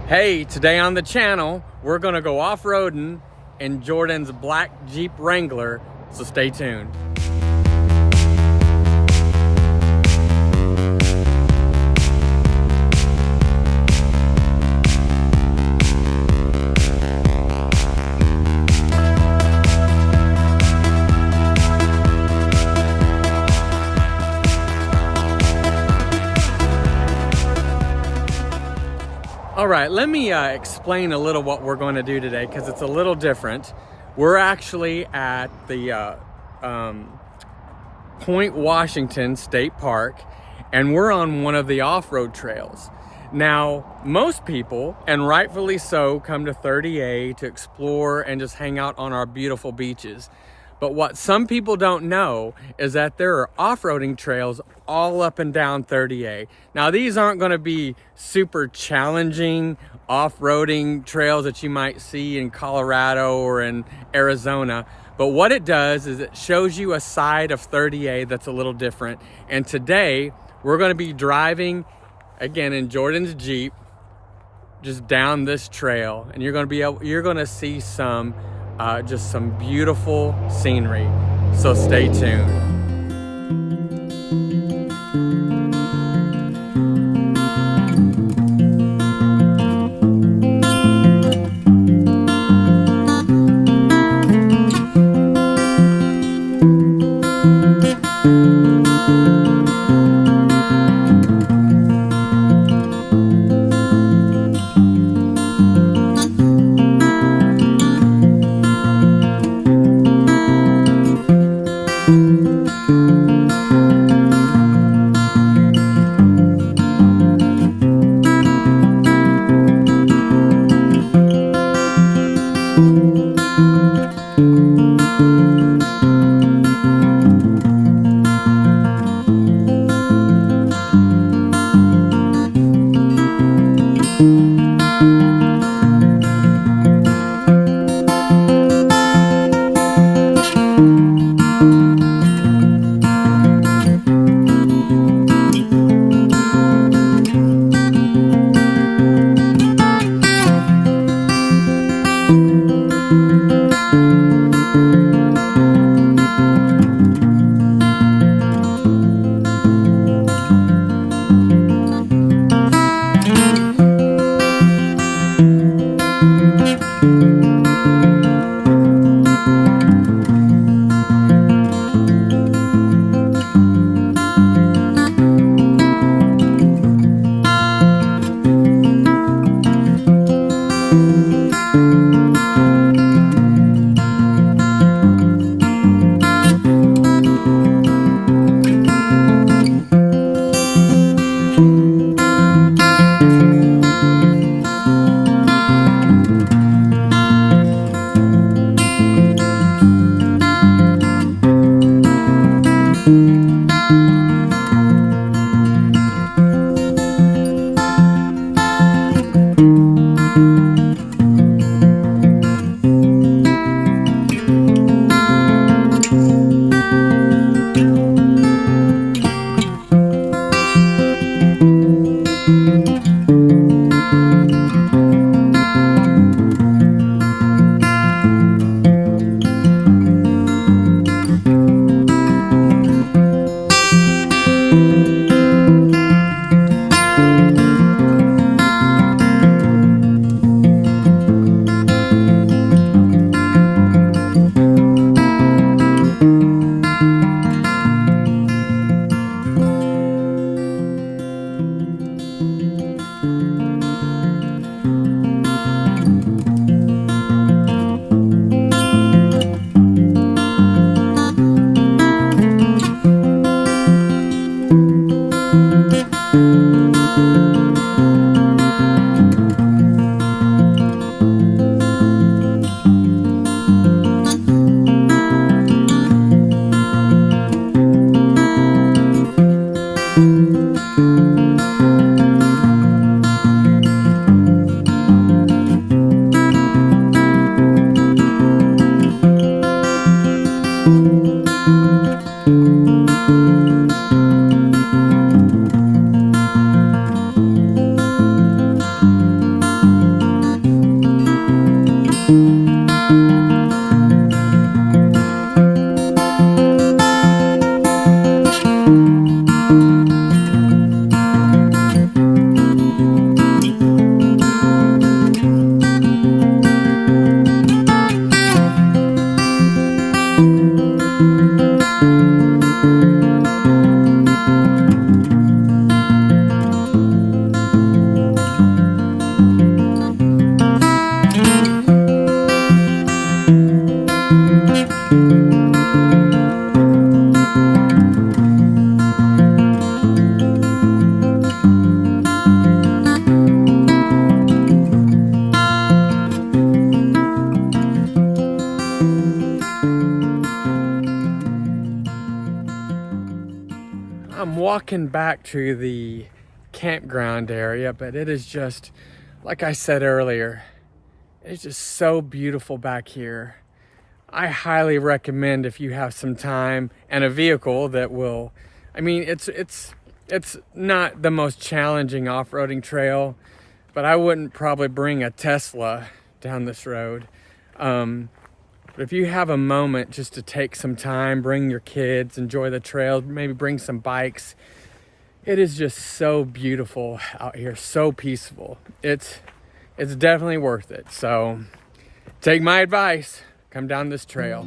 Hey, today on the channel, we're gonna go off-roading in Jordan's black Jeep Wrangler, so stay tuned. All right, let me explain a little what we're going to do today because it's a little different. We're actually at the Point Washington State Park, and we're on one of the off-road trails. Now, most people, and rightfully so, come to 30A to explore and just hang out on our beautiful beaches. But what some people don't know is that there are off-roading trails all up and down 30A. Now, these aren't going to be super challenging off-roading trails that you might see in Colorado or in Arizona. But what it does is it shows you a side of 30A that's a little different. And today, we're going to be driving, again, in Jordan's Jeep, just down this trail. And you're going to see just some beautiful scenery, so stay tuned. walking back to the campground area, but it is just, like I said earlier, it's just so beautiful back here. I highly recommend, if you have some time and a vehicle that will, I mean, it's not the most challenging off-roading trail, but I wouldn't probably bring a Tesla down this road. But if you have a moment just to take some time, bring your kids, enjoy the trail, maybe bring some bikes. It is just so beautiful out here, so peaceful. It's definitely worth it. So take my advice, come down this trail.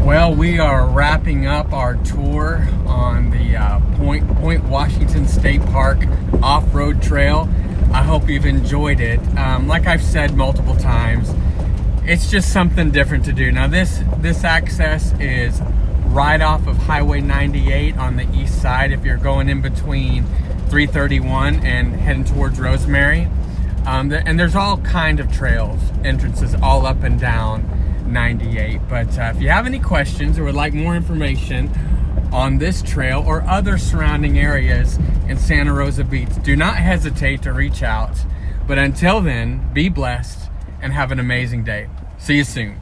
Well, we are wrapping up our tour on the Point Washington State Park off-road trail. I hope you've enjoyed it. Like I've said multiple times, it's just something different to do. Now this access is right off of Highway 98 on the east side if you're going in between 331 and heading towards Rosemary. And there's all kind of trails, entrances all up and down 98. But if you have any questions or would like more information on this trail or other surrounding areas in Santa Rosa Beach, do not hesitate to reach out. But until then, be blessed and have an amazing day. See you soon.